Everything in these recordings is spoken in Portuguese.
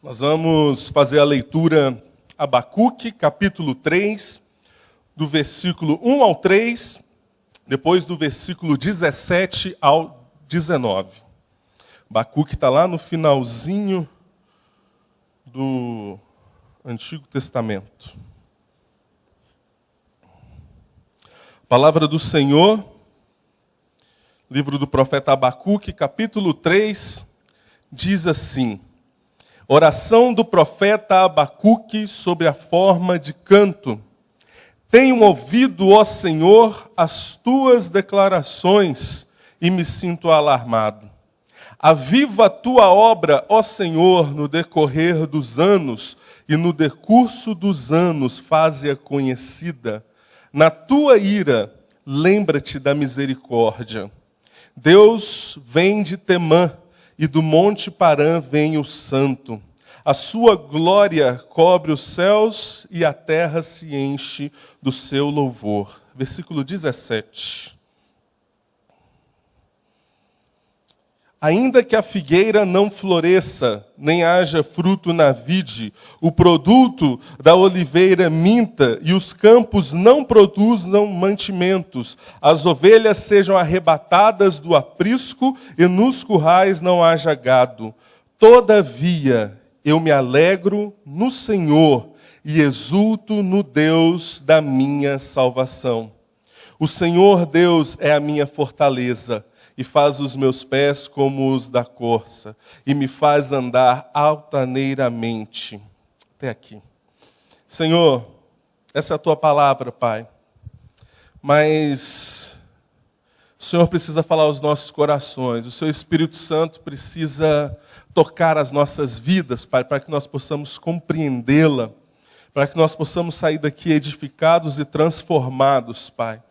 Nós vamos fazer a leitura Abacuque, capítulo 3, do versículo 1 ao 3, depois do versículo 17 ao 19. Abacuque está lá no finalzinho do Antigo Testamento. Palavra do Senhor, livro do profeta Abacuque, capítulo 3, diz assim: oração do profeta Abacuque sobre a forma de canto. Tenho ouvido, ó Senhor, as tuas declarações e me sinto alarmado. Aviva a tua obra, ó Senhor, no decorrer dos anos, e no decurso dos anos faze-a conhecida. Na tua ira, lembra-te da misericórdia. Deus vem de Temã, e do monte Parã vem o santo. A sua glória cobre os céus e a terra se enche do seu louvor. Versículo 17. Ainda que a figueira não floresça, nem haja fruto na vide, o produto da oliveira minta, e os campos não produzam mantimentos, as ovelhas sejam arrebatadas do aprisco, e nos currais não haja gado. Todavia, eu me alegro no Senhor, e exulto no Deus da minha salvação. O Senhor Deus é a minha fortaleza, e faz os meus pés como os da corça, e me faz andar altaneiramente. Até aqui. Senhor, essa é a tua palavra, Pai. Mas o Senhor precisa falar aos nossos corações. O seu Espírito Santo precisa tocar as nossas vidas, Pai, para que nós possamos compreendê-la, para que nós possamos sair daqui edificados e transformados, Pai.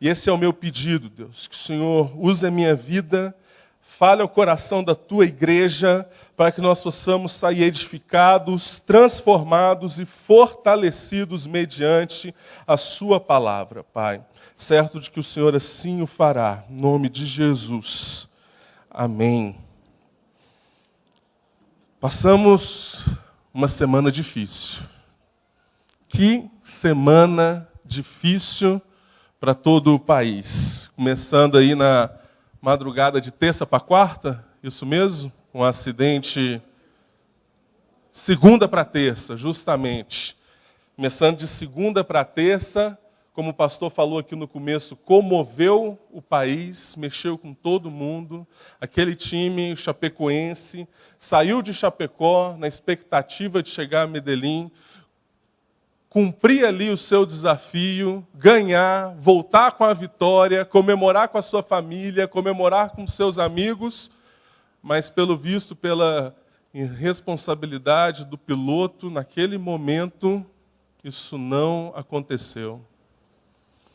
E esse é o meu pedido, Deus, que o Senhor use a minha vida, fale ao coração da tua igreja, para que nós possamos sair edificados, transformados e fortalecidos mediante a sua palavra, Pai. Certo de que o Senhor assim o fará, em nome de Jesus. Amém. Passamos uma semana difícil. Que semana difícil para todo o país. Começando aí na madrugada de terça para quarta, isso mesmo? Um acidente segunda para terça, justamente. Começando de segunda para terça, como o pastor falou aqui no começo, comoveu o país, mexeu com todo mundo. Aquele time chapecoense saiu de Chapecó na expectativa de chegar a Medellín, cumprir ali o seu desafio, ganhar, voltar com a vitória, comemorar com a sua família, comemorar com seus amigos, mas pelo visto, pela irresponsabilidade do piloto, naquele momento, isso não aconteceu.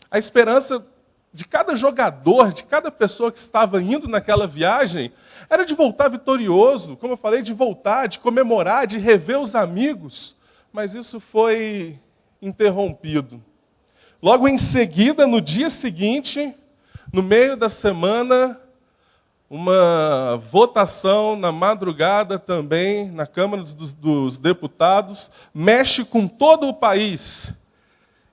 A esperança de cada jogador, de cada pessoa que estava indo naquela viagem, era de voltar vitorioso, como eu falei, de voltar, de comemorar, de rever os amigos, mas isso foi interrompido. Logo em seguida, no dia seguinte, no meio da semana, uma votação na madrugada também, na Câmara dos Deputados, mexe com todo o país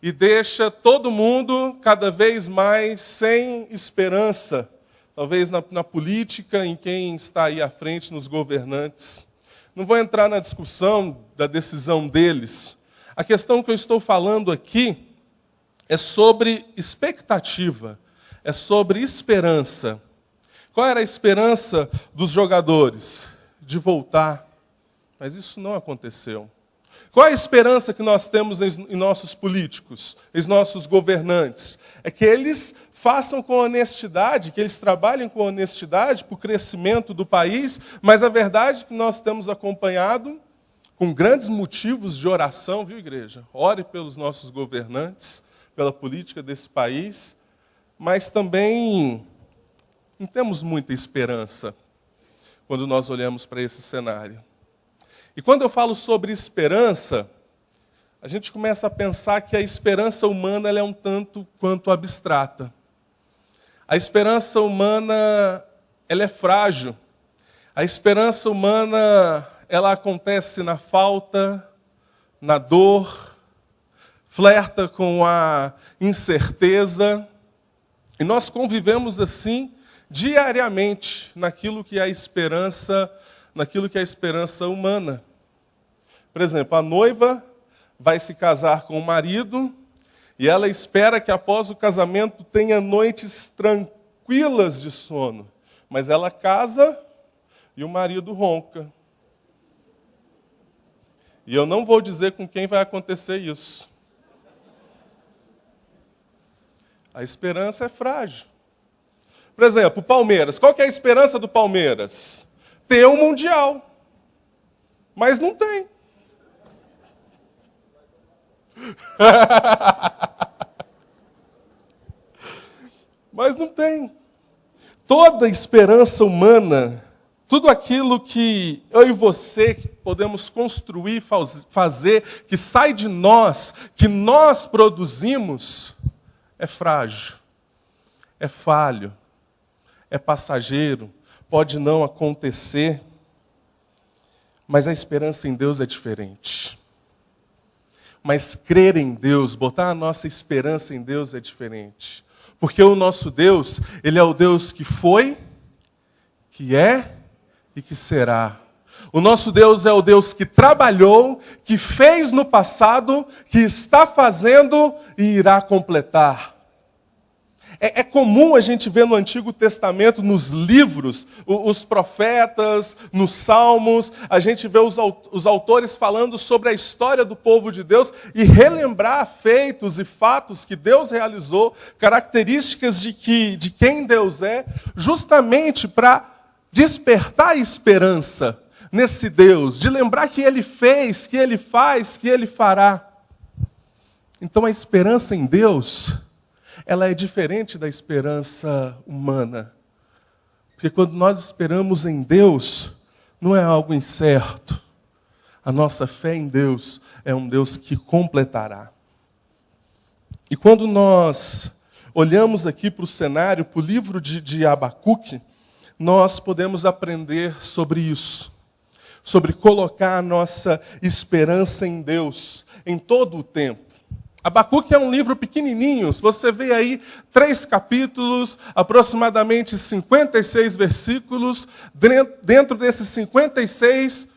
e deixa todo mundo cada vez mais sem esperança, talvez na política, em quem está aí à frente, nos governantes. Não vou entrar na discussão da decisão deles. A questão que eu estou falando aqui é sobre expectativa, é sobre esperança. Qual era a esperança dos jogadores? De voltar. Mas isso não aconteceu. Qual é a esperança que nós temos em nossos políticos, em nossos governantes? É que eles façam com honestidade, que eles trabalhem com honestidade para o crescimento do país, mas a verdade é que nós temos acompanhado com grandes motivos de oração, viu, igreja? Ore pelos nossos governantes, pela política desse país, mas também não temos muita esperança quando nós olhamos para esse cenário. E quando eu falo sobre esperança, a gente começa a pensar que a esperança humana ela é um tanto quanto abstrata. A esperança humana ela é frágil. A esperança humana ela acontece na falta, na dor, flerta com a incerteza. E nós convivemos assim diariamente naquilo que é a esperança humana. Por exemplo, a noiva vai se casar com o marido e ela espera que após o casamento tenha noites tranquilas de sono. Mas ela casa e o marido ronca. E eu não vou dizer com quem vai acontecer isso. A esperança é frágil. Por exemplo, o Palmeiras. Qual que é a esperança do Palmeiras? Ter um Mundial. Mas não tem. Mas não tem. Toda esperança humana, tudo aquilo que eu e você podemos construir, fazer, que sai de nós, que nós produzimos, é frágil, é falho, é passageiro, pode não acontecer, mas a esperança em Deus é diferente. Mas crer em Deus, botar a nossa esperança em Deus é diferente. Porque o nosso Deus, Ele é o Deus que foi, que é e que será. O nosso Deus é o Deus que trabalhou, que fez no passado, que está fazendo e irá completar. É comum a gente ver no Antigo Testamento, nos livros, os profetas, nos salmos, a gente vê os autores falando sobre a história do povo de Deus e relembrar feitos e fatos que Deus realizou, características de quem Deus é, justamente para despertar a esperança nesse Deus, de lembrar que Ele fez, que Ele faz, que Ele fará. Então a esperança em Deus, ela é diferente da esperança humana. Porque quando nós esperamos em Deus, não é algo incerto. A nossa fé em Deus é um Deus que completará. E quando nós olhamos aqui para o cenário, para o livro de Abacuque, nós podemos aprender sobre isso. Sobre colocar a nossa esperança em Deus em todo o tempo. Abacuque é um livro pequenininho, se você vê aí 3 capítulos, aproximadamente 56 versículos, dentro desses 56,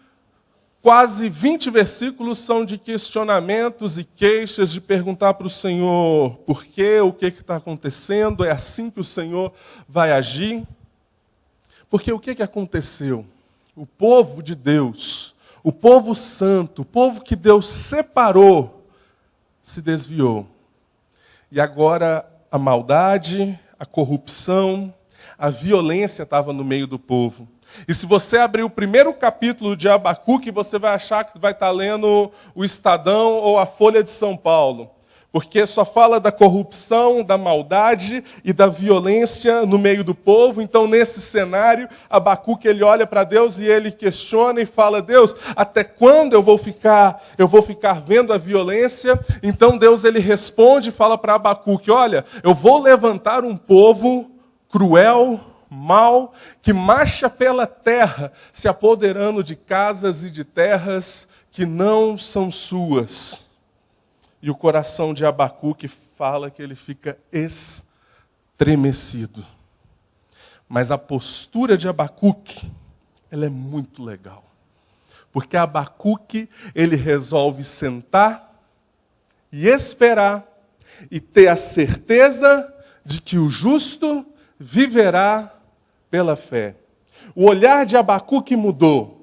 quase 20 versículos são de questionamentos e queixas, de perguntar para o Senhor por quê, o que está acontecendo, é assim que o Senhor vai agir. Porque o que aconteceu? O povo de Deus, o povo santo, o povo que Deus separou, se desviou. E agora a maldade, a corrupção, a violência estava no meio do povo. E se você abrir o primeiro capítulo de Abacuque, você vai achar que vai estar lendo o Estadão ou a Folha de São Paulo. Porque só fala da corrupção, da maldade e da violência no meio do povo. Então, nesse cenário, Abacuque ele olha para Deus e ele questiona e fala: Deus, até quando eu vou ficar vendo a violência? Então Deus ele responde e fala para Abacuque: olha, eu vou levantar um povo cruel, mau, que marcha pela terra, se apoderando de casas e de terras que não são suas. E o coração de Abacuque fala que ele fica estremecido. Mas a postura de Abacuque, ela é muito legal. Porque Abacuque, ele resolve sentar e esperar e ter a certeza de que o justo viverá pela fé. O olhar de Abacuque mudou.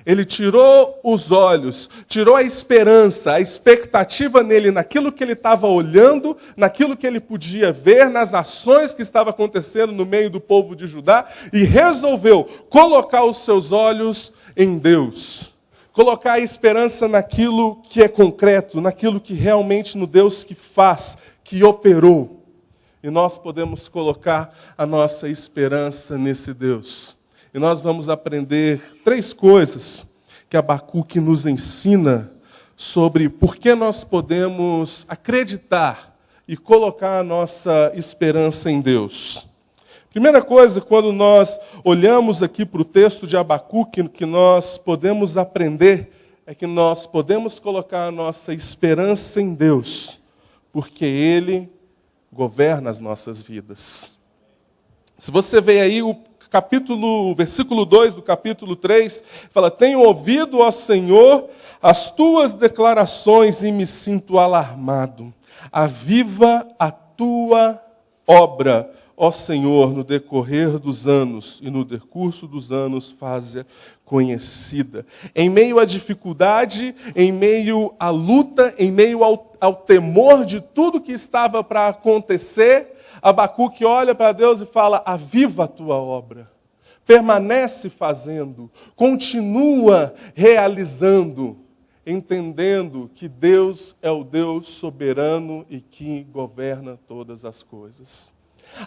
Ele tirou os olhos, tirou a esperança, a expectativa nele, naquilo que ele estava olhando, naquilo que ele podia ver, nas ações que estavam acontecendo no meio do povo de Judá, e resolveu colocar os seus olhos em Deus. Colocar a esperança naquilo que é concreto, naquilo que realmente no Deus que faz, que operou. e nós podemos colocar a nossa esperança nesse Deus. E nós vamos aprender 3 coisas que Abacuque nos ensina sobre por que nós podemos acreditar e colocar a nossa esperança em Deus. Primeira coisa, quando nós olhamos aqui para o texto de Abacuque, que nós podemos aprender é que nós podemos colocar a nossa esperança em Deus, porque Ele governa as nossas vidas. Se você vê aí o versículo 2 do capítulo 3, fala: tenho ouvido, ó Senhor, as tuas declarações e me sinto alarmado. Aviva a tua obra, ó Senhor, no decorrer dos anos, e no decurso dos anos faze-a conhecida. Em meio à dificuldade, em meio à luta, em meio ao temor de tudo que estava para acontecer, Abacuque olha para Deus e fala: aviva a tua obra, permanece fazendo, continua realizando, entendendo que Deus é o Deus soberano e que governa todas as coisas.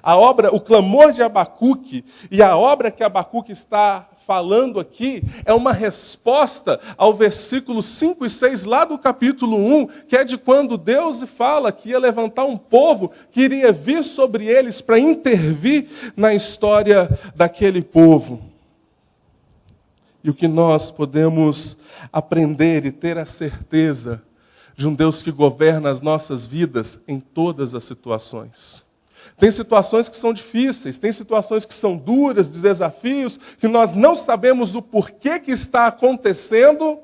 A obra, o clamor de Abacuque e a obra que Abacuque está falando aqui é uma resposta ao versículo 5 e 6 lá do capítulo 1, que é de quando Deus fala que ia levantar um povo que iria vir sobre eles para intervir na história daquele povo. E o que nós podemos aprender e ter a certeza de um Deus que governa as nossas vidas em todas as situações. Tem situações que são difíceis, tem situações que são duras, desafios, que nós não sabemos o porquê que está acontecendo,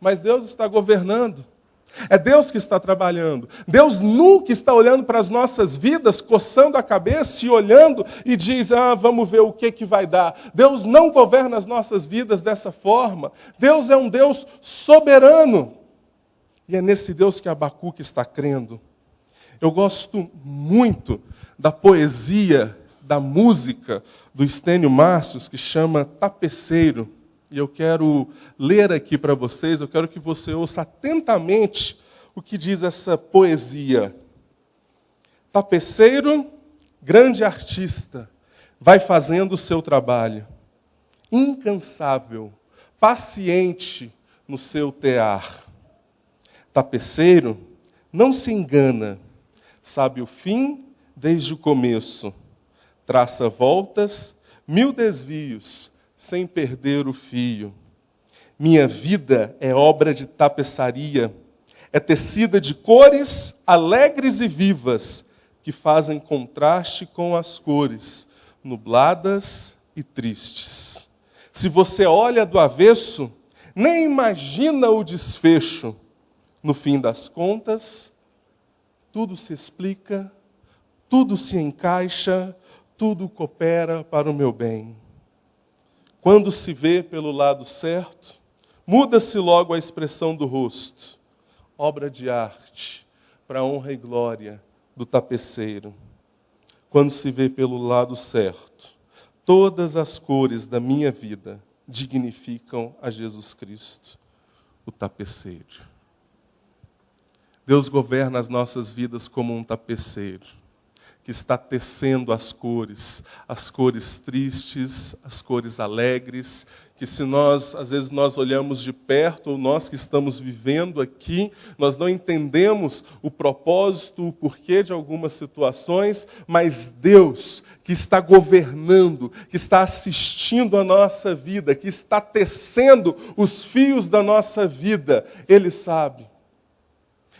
mas Deus está governando. É Deus que está trabalhando. Deus nunca está olhando para as nossas vidas, coçando a cabeça e olhando e diz: vamos ver o que vai dar. Deus não governa as nossas vidas dessa forma. Deus é um Deus soberano. E é nesse Deus que Abacuque está crendo. Eu gosto muito da poesia, da música do Estênio Márcios, que chama Tapeceiro. E eu quero ler aqui para vocês, eu quero que você ouça atentamente o que diz essa poesia. Tapeceiro, grande artista, vai fazendo o seu trabalho. Incansável, paciente no seu tear. Tapeceiro não se engana, sabe o fim desde o começo. Traça voltas, 1000 desvios, sem perder o fio. Minha vida é obra de tapeçaria, é tecida de cores alegres e vivas, que fazem contraste com as cores, nubladas e tristes. Se você olha do avesso, nem imagina o desfecho. No fim das contas, tudo se explica, tudo se encaixa, tudo coopera para o meu bem. Quando se vê pelo lado certo, muda-se logo a expressão do rosto. Obra de arte, para a honra e glória do tapeceiro. Quando se vê pelo lado certo, todas as cores da minha vida dignificam a Jesus Cristo, o tapeceiro. Deus governa as nossas vidas como um tapeceiro, que está tecendo as cores tristes, as cores alegres, que se nós, às vezes nós olhamos de perto, ou nós que estamos vivendo aqui, nós não entendemos o propósito, o porquê de algumas situações, mas Deus, que está governando, que está assistindo a nossa vida, que está tecendo os fios da nossa vida, Ele sabe.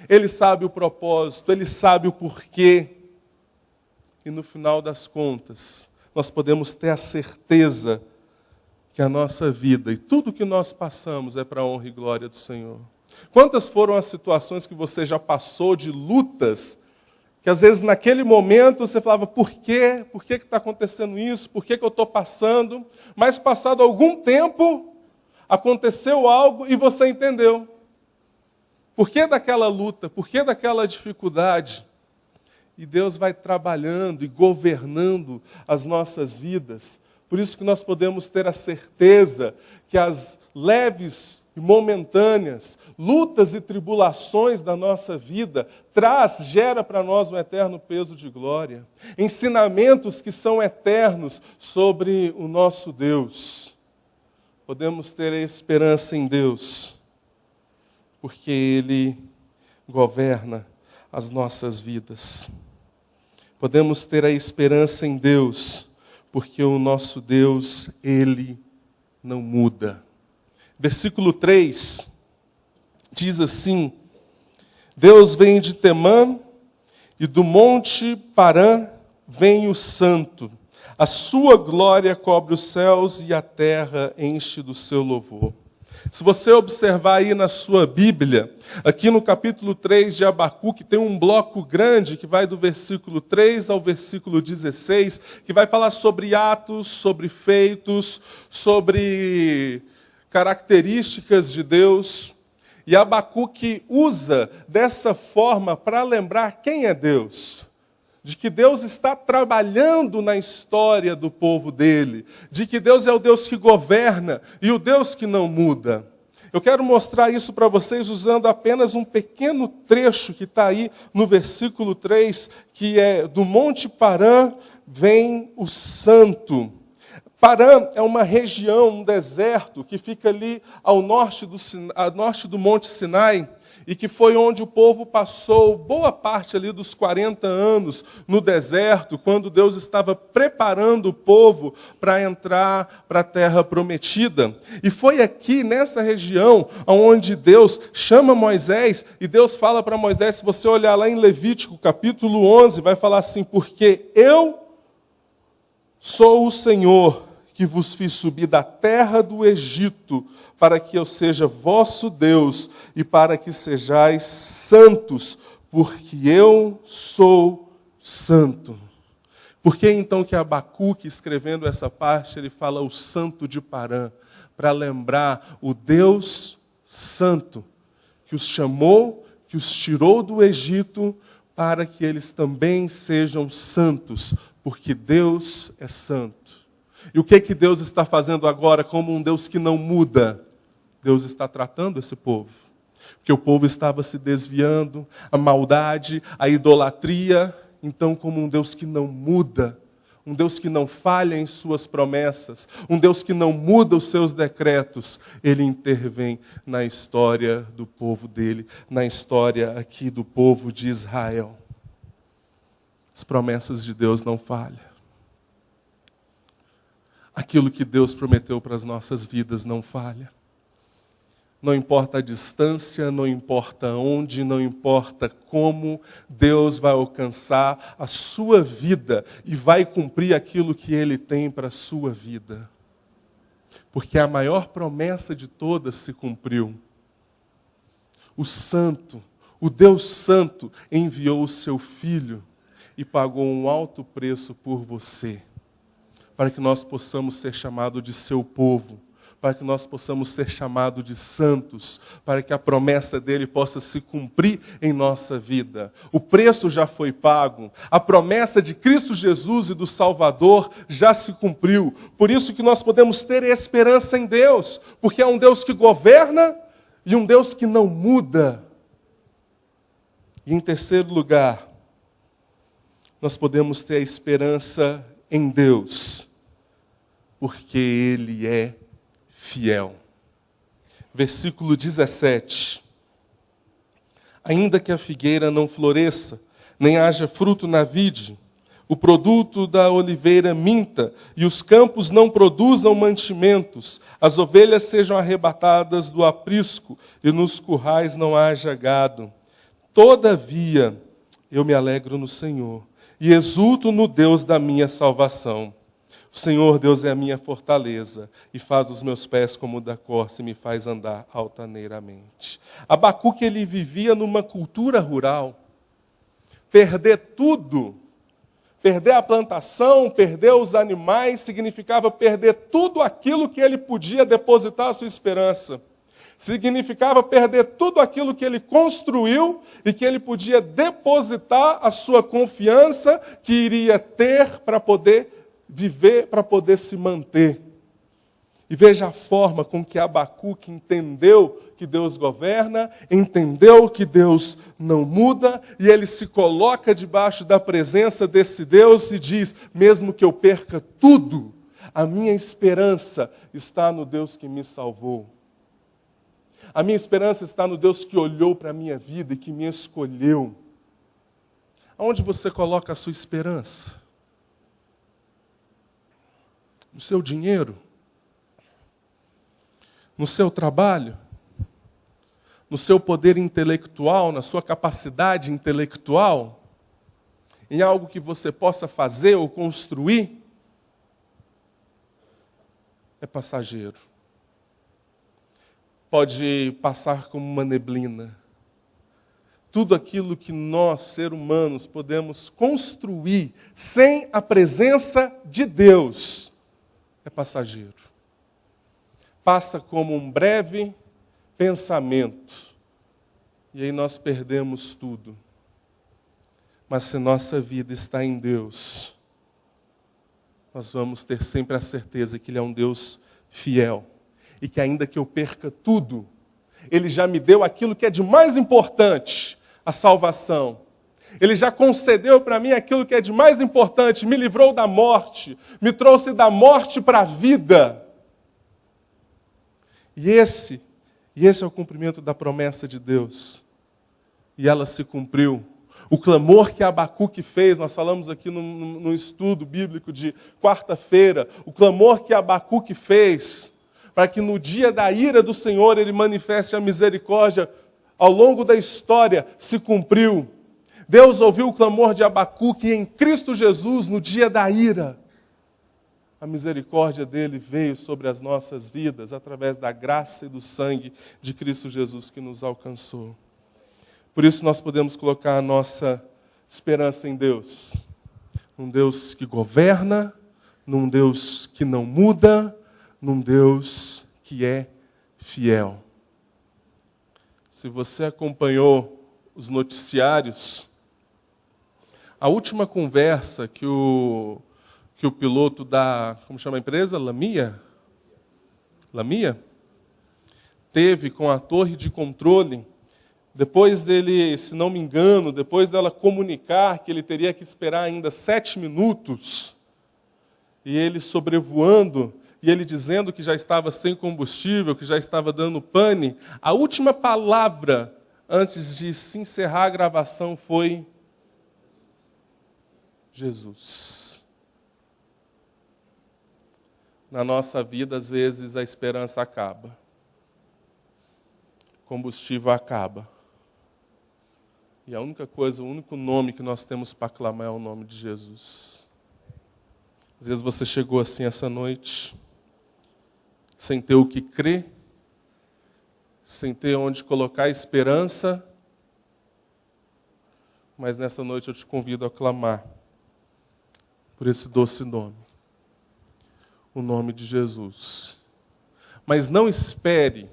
Ele sabe o propósito, Ele sabe o porquê. E no final das contas, nós podemos ter a certeza que a nossa vida e tudo que nós passamos é para a honra e glória do Senhor. Quantas foram as situações que você já passou de lutas, que às vezes naquele momento você falava: por quê? Por que está acontecendo isso? Por que eu estou passando? Mas passado algum tempo, aconteceu algo e você entendeu. Por que daquela luta? Por que daquela dificuldade? E Deus vai trabalhando e governando as nossas vidas. Por isso que nós podemos ter a certeza que as leves e momentâneas, lutas e tribulações da nossa vida, gera para nós um eterno peso de glória. Ensinamentos que são eternos sobre o nosso Deus. Podemos ter a esperança em Deus, porque Ele governa as nossas vidas. Podemos ter a esperança em Deus, porque o nosso Deus, Ele não muda. Versículo 3 diz assim: Deus vem de Temã, e do monte Parã vem o santo. A sua glória cobre os céus e a terra enche do seu louvor. Se você observar aí na sua Bíblia, aqui no capítulo 3 de Abacuque, tem um bloco grande que vai do versículo 3 ao versículo 16, que vai falar sobre atos, sobre feitos, sobre características de Deus. E Abacuque usa dessa forma para lembrar quem é Deus. De que Deus está trabalhando na história do povo dele. De que Deus é o Deus que governa e o Deus que não muda. Eu quero mostrar isso para vocês usando apenas um pequeno trecho que está aí no versículo 3, que é: do monte Parã vem o santo. Parã é uma região, um deserto, que fica ali ao norte do Monte Sinai, e que foi onde o povo passou boa parte ali dos 40 anos no deserto, quando Deus estava preparando o povo para entrar para a terra prometida. E foi aqui, nessa região, onde Deus chama Moisés, e Deus fala para Moisés, se você olhar lá em Levítico, capítulo 11, vai falar assim: porque eu sou o Senhor que vos fiz subir da terra do Egito, para que eu seja vosso Deus e para que sejais santos, porque eu sou santo. Por que então que Abacuque, escrevendo essa parte, ele fala o santo de Parã? Para lembrar o Deus santo, que os chamou, que os tirou do Egito, para que eles também sejam santos, porque Deus é santo. E o que Deus está fazendo agora como um Deus que não muda? Deus está tratando esse povo. Porque o povo estava se desviando, a maldade, a idolatria. Então, como um Deus que não muda, um Deus que não falha em suas promessas, um Deus que não muda os seus decretos, Ele intervém na história do povo dele, na história aqui do povo de Israel. As promessas de Deus não falham. Aquilo que Deus prometeu para as nossas vidas não falha. Não importa a distância, não importa onde, não importa como, Deus vai alcançar a sua vida e vai cumprir aquilo que Ele tem para a sua vida. Porque a maior promessa de todas se cumpriu. O Santo, o Deus Santo, enviou o seu Filho e pagou um alto preço por você, para que nós possamos ser chamados de seu povo, para que nós possamos ser chamados de santos, para que a promessa dele possa se cumprir em nossa vida. O preço já foi pago, a promessa de Cristo Jesus e do Salvador já se cumpriu. Por isso que nós podemos ter esperança em Deus, porque é um Deus que governa e um Deus que não muda. E em terceiro lugar, nós podemos ter a esperança em Deus, porque Ele é fiel. Versículo 17. Ainda que a figueira não floresça, nem haja fruto na vide, o produto da oliveira minta, e os campos não produzam mantimentos, as ovelhas sejam arrebatadas do aprisco, e nos currais não haja gado. Todavia, eu me alegro no Senhor, e exulto no Deus da minha salvação. O Senhor Deus é a minha fortaleza, e faz os meus pés como o da corça, e me faz andar altaneiramente. Abacuque, ele vivia numa cultura rural. Perder tudo, perder a plantação, perder os animais, significava perder tudo aquilo que ele podia depositar a sua esperança. Significava perder tudo aquilo que ele construiu e que ele podia depositar a sua confiança, que iria ter para poder viver, para poder se manter. E veja a forma com que Abacuque entendeu que Deus governa, entendeu que Deus não muda, e ele se coloca debaixo da presença desse Deus e diz: mesmo que eu perca tudo, a minha esperança está no Deus que me salvou. A minha esperança está no Deus que olhou para a minha vida e que me escolheu. Aonde você coloca a sua esperança? No seu dinheiro? No seu trabalho? No seu poder intelectual, na sua capacidade intelectual? Em algo que você possa fazer ou construir? É passageiro. Pode passar como uma neblina. Tudo aquilo que nós, seres humanos, podemos construir sem a presença de Deus é passageiro. Passa como um breve pensamento. E aí nós perdemos tudo. Mas se nossa vida está em Deus, nós vamos ter sempre a certeza que Ele é um Deus fiel. E que ainda que eu perca tudo, Ele já me deu aquilo que é de mais importante, a salvação. Ele já concedeu para mim aquilo que é de mais importante, me livrou da morte, me trouxe da morte para a vida. E esse é o cumprimento da promessa de Deus. E ela se cumpriu. O clamor que Abacuque fez, nós falamos aqui no estudo bíblico de quarta-feira, o clamor que Abacuque fez, para que no dia da ira do Senhor Ele manifeste a misericórdia, ao longo da história se cumpriu. Deus ouviu o clamor de Abacuque e em Cristo Jesus, no dia da ira, a misericórdia dele veio sobre as nossas vidas, através da graça e do sangue de Cristo Jesus que nos alcançou. Por isso nós podemos colocar a nossa esperança em Deus. Num Deus que governa, num Deus que não muda, num Deus que é fiel. Se você acompanhou os noticiários, a última conversa que o piloto da, como chama a empresa? Lamia, teve com a torre de controle, depois dele, se não me engano, depois dela comunicar que ele teria que esperar ainda 7 minutos, e ele sobrevoando, e ele dizendo que já estava sem combustível, que já estava dando pane, a última palavra antes de se encerrar a gravação foi Jesus. Na nossa vida, às vezes, a esperança acaba. O combustível acaba. E a única coisa, o único nome que nós temos para clamar é o nome de Jesus. Às vezes você chegou assim essa noite, sem ter o que crer, sem ter onde colocar a esperança, mas nessa noite eu te convido a clamar por esse doce nome, o nome de Jesus. Mas não espere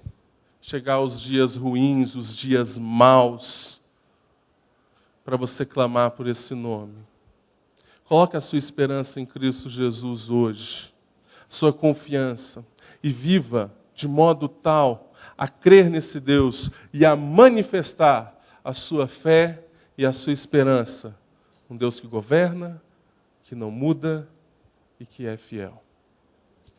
chegar os dias ruins, os dias maus, para você clamar por esse nome. Coloque a sua esperança em Cristo Jesus hoje, sua confiança, e viva de modo tal a crer nesse Deus e a manifestar a sua fé e a sua esperança. Um Deus que governa, que não muda e que é fiel.